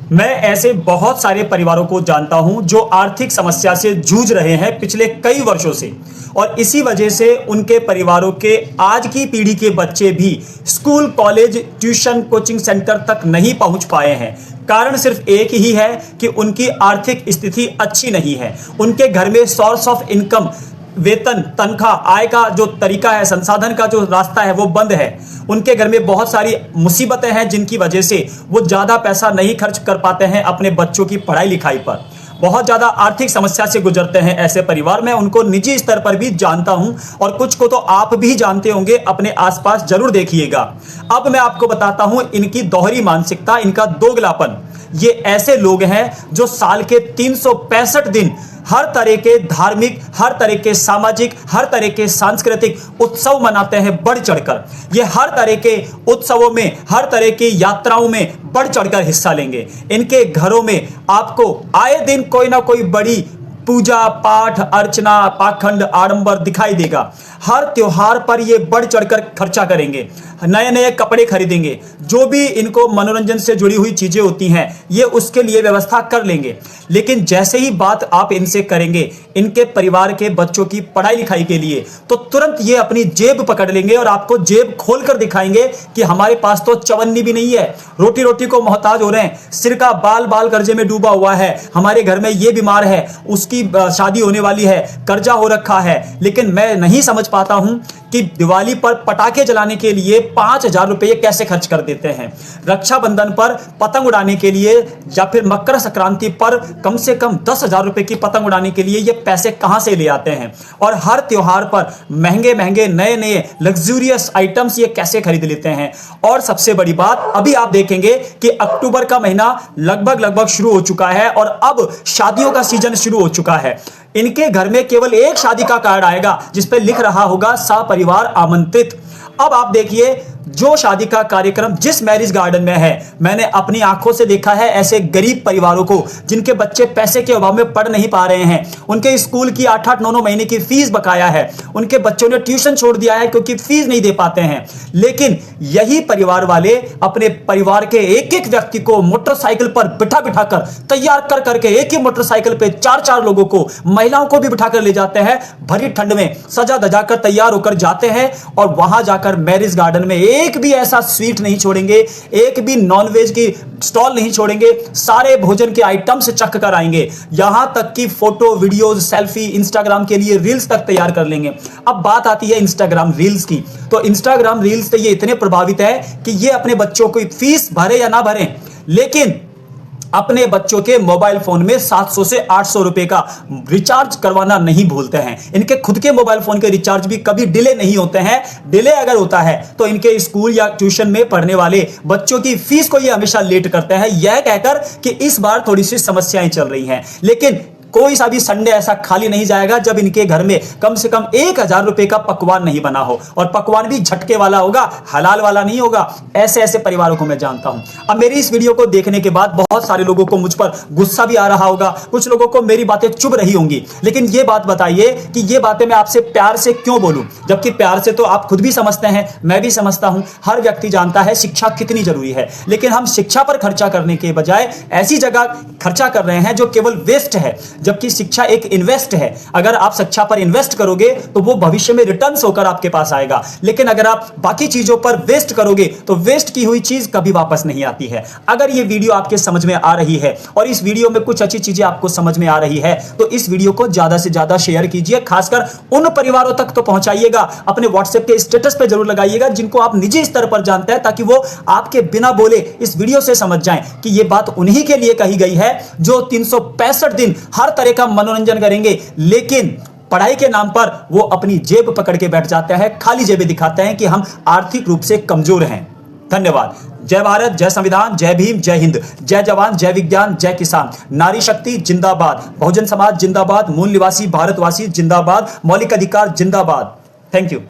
मैं ऐसे बहुत सारे परिवारों को जानता हूं जो आर्थिक समस्या से जूझ रहे हैं पिछले कई वर्षों से, और इसी वजह से उनके परिवारों के आज की पीढ़ी के बच्चे भी school, college, tuition, coaching centre तक नहीं पहुंच पाए हैं। कारण सिर्फ एक ही है कि उनकी आर्थिक स्थिति अच्छी नहीं है। उनके घर में सोर्स ऑफ इनकम, वेतन, तनख्वाह, आय का जो तरीका है, संसाधन का जो रास्ता है वो बंद है। उनके घर में बहुत सारी मुसीबतें हैं जिनकी वजह से वो ज़्यादा पैसा नहीं खर्च कर पाते हैं अपने बच्चों की पढ़ाई लिखाई पर। बहुत ज़्यादा आर्थिक समस्या से गुजरते हैं ऐसे परिवार। मैं उनको निजी स्तर पर भी जानता हूं और कुछ को तो आप भी जानते होंगे, अपने आसपास जरूर देखिएगा। अब मैं आपको बताता हूं इनकी दोहरी मानसिकता, इनका दोगलापन। ये ऐसे लोग हैं जो साल के 365 दिन हर तरह के धार्मिक, हर तरह के सामाजिक, हर तरह के सांस्कृतिक उत्सव मनाते हैं बढ़ चढ़कर। ये हर तरह के उत्सवों में, हर तरह की यात्राओं में बढ़ चढ़कर हिस्सा लेंगे। इनके घरों में आपको आए दिन कोई ना कोई बड़ी पूजा पाठ, अर्चना, पाखंड, आडंबर दिखाई देगा। हर त्योहार पर ये बढ़ चढ़कर खर्चा करेंगे, नए नए कपड़े खरीदेंगे, जो भी इनको मनोरंजन से जुड़ी हुई चीजें होती हैं ये उसके लिए व्यवस्था कर लेंगे। लेकिन जैसे ही बात आप इनसे करेंगे इनके परिवार के बच्चों की पढ़ाई लिखाई के लिए, तो तुरंत ये अपनी जेब पकड़ लेंगे और आपको जेब खोलकर दिखाएंगे कि हमारे पास तो चवन्नी भी नहीं है, रोटी रोटी को मोहताज हो रहे हैं, सिर का बाल बाल कर्जे में डूबा हुआ है, हमारे घर में ये बीमार है, उसकी शादी होने वाली है, कर्जा हो रखा है। लेकिन मैं नहीं समझ पाता हूं कि दिवाली पर पटाखे जलाने के लिए 5,000 रुपये कैसे खर्च कर देते हैं। रक्षाबंधन पर पतंग उड़ाने के लिए या फिर मकर संक्रांति पर कम से कम 10,000 रुपये की पतंग उड़ाने के लिए ये पैसे कहां से ले आते हैं। और हर त्योहार पर महंगे महंगे नए नए लग्जूरियस आइटम्स ये कैसे खरीद लेते हैं। और सबसे बड़ी बात, अभी आप देखेंगे कि अक्टूबर का महीना लगभग शुरू हो चुका है और अब शादियों का सीजन शुरू हो चुका है। इनके घर में केवल एक शादी का कार्ड आएगा जिस पे लिख रहा होगा सपरिवार आमंत्रित। अब आप देखिए, जो शादी का कार्यक्रम जिस मैरिज गार्डन में है, मैंने अपनी आंखों से देखा है ऐसे गरीब परिवारों को जिनके बच्चे पैसे के अभाव में पढ़ नहीं पा रहे हैं। उनके स्कूल की 8-8, 9-9 महीने की फीस बकाया है, उनके बच्चों ने ट्यूशन छोड़ दिया है क्योंकि फीस नहीं दे पाते हैं। लेकिन यही परिवार वाले अपने परिवार के एक एक व्यक्ति को मोटरसाइकिल पर बिठा बिठा कर तैयार कर करके, एक ही मोटरसाइकिल पे 4-4 लोगों को, महिलाओं को भी बिठाकर ले जाते हैं। भरी ठंड में सजा धजा कर तैयार होकर जाते हैं और वहां जाकर मैरिज गार्डन में एक भी ऐसा स्वीट नहीं छोड़ेंगे, एक भी नॉनवेज की स्टॉल नहीं छोड़ेंगे, सारे भोजन के आइटम से चख कर आएंगे। यहां तक कि फोटो, वीडियोस, सेल्फी, इंस्टाग्राम के लिए रील्स तक तैयार कर लेंगे। अब बात आती है इंस्टाग्राम रील्स की, तो इंस्टाग्राम रील्स से ये इतने प्रभावित है कि ये अपने बच्चों को फीस भरे या ना भरे, लेकिन अपने बच्चों के मोबाइल फोन में 700 से 800 रुपए का रिचार्ज करवाना नहीं भूलते हैं। इनके खुद के मोबाइल फोन के रिचार्ज भी कभी डिले नहीं होते हैं। डिले अगर होता है तो इनके स्कूल या ट्यूशन में पढ़ने वाले बच्चों की फीस को ये हमेशा लेट करते हैं, यह कहकर कि इस बार थोड़ी सी समस्याएं चल रही हैं। लेकिन कोई सा भी संडे ऐसा खाली नहीं जाएगा जब इनके घर में कम से कम 1,000 रुपए का पकवान नहीं बना हो, और पकवान भी झटके वाला होगा, हलाल वाला नहीं होगा। ऐसे ऐसे परिवारों को मैं जानता हूं। अब मेरी इस वीडियो को देखने के बाद बहुत सारे लोगों को मुझ पर गुस्सा भी आ रहा होगा, कुछ लोगों को मेरी बातें चुभ रही होंगी। लेकिन ये बात बताइए कि ये बातें मैं आपसे प्यार से क्यों बोलूं, जबकि प्यार से तो आप खुद भी समझते हैं, मैं भी समझता हूं, हर व्यक्ति जानता है शिक्षा कितनी जरूरी है। लेकिन हम शिक्षा पर खर्चा करने के बजाय ऐसी जगह खर्चा कर रहे हैं जो केवल वेस्ट है, जबकि शिक्षा एक इन्वेस्ट है। अगर आप शिक्षा पर इन्वेस्ट करोगे तो वो भविष्य में रिटर्न्स होकर आपके पास आएगा। लेकिन अगर आप बाकी चीजों पर वेस्ट करोगे तो वेस्ट की हुई चीज कभी वापस नहीं आती है। अगर ये वीडियो आपके समझ में आ रही है और इस वीडियो में कुछ अच्छी चीजें आपको समझ में आ रही है तो इस वीडियो को ज्यादा से ज्यादा शेयर कीजिए, खासकर उन परिवारों तक तो पहुंचाइएगा, अपने व्हाट्सएप के स्टेटस पे जरूर लगाइएगा जिनको आप निजी स्तर पर जानते हैं, ताकि वो आपके बिना बोले इस वीडियो से समझ जाएं कि ये बात उन्हीं के लिए कही गई है जो 365 दिन हर तरह का मनोरंजन करेंगे, लेकिन पढ़ाई के नाम पर वो अपनी जेब पकड़ के बैठ जाते हैं, खाली जेबें दिखाते हैं कि हम आर्थिक रूप से कमजोर हैं। धन्यवाद। जय भारत, जय संविधान, जय भीम, जय हिंद, जय जवान, जय विज्ञान, जय किसान, नारी शक्ति जिंदाबाद, बहुजन समाज जिंदाबाद, मूल निवासी भारतवासी जिंदाबाद, मौलिक अधिकार जिंदाबाद। Thank you.